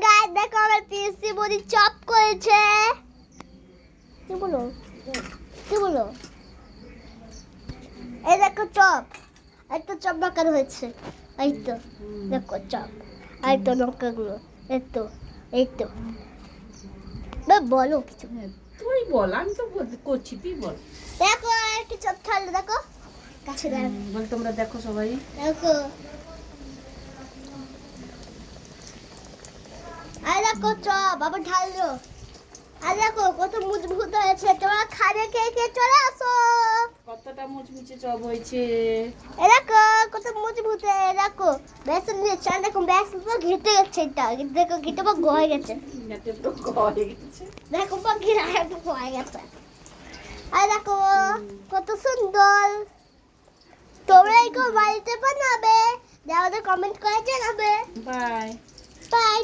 Guys দেখো আমার পিসি body chop করেছে। কি বলো কি বলো? এই দেখো চপ, একটা চপ বাকার হয়েছে। এই তো দেখো চপ, এই তো লঙ্কাগুলো, এই তো বলো কিছু। তুই বল, আমি তো করছি, তুই বল। দেখো একটা চপ ছাড়লো, দেখো কাছে বল তোমরা দেখো সবাই। দেখো আর দেখো চপ আবার ঢাললো। আর দেখো কত মজবুত হয়েছে, তোমরা খাবে কে কে চলে আসো। কতটা মুচমুচে চপ হয়েছে। এ দেখো কত মজবুত, দেখো বেসন নিয়েছে, আর দেখো বেসন তো ঘেটে গেছে, এটা দেখো ঘেটে বা গয়ে গেছে, যাতে পুরো গলে গেছে। দেখো বা ঘিরা একটু গয়ে গেছে। আর দেখো কত সুন্দর। তোমরা এগুলো বাড়িতে বানাবে, আমাদের কমেন্ট করে জানাবে। বাই। বাই।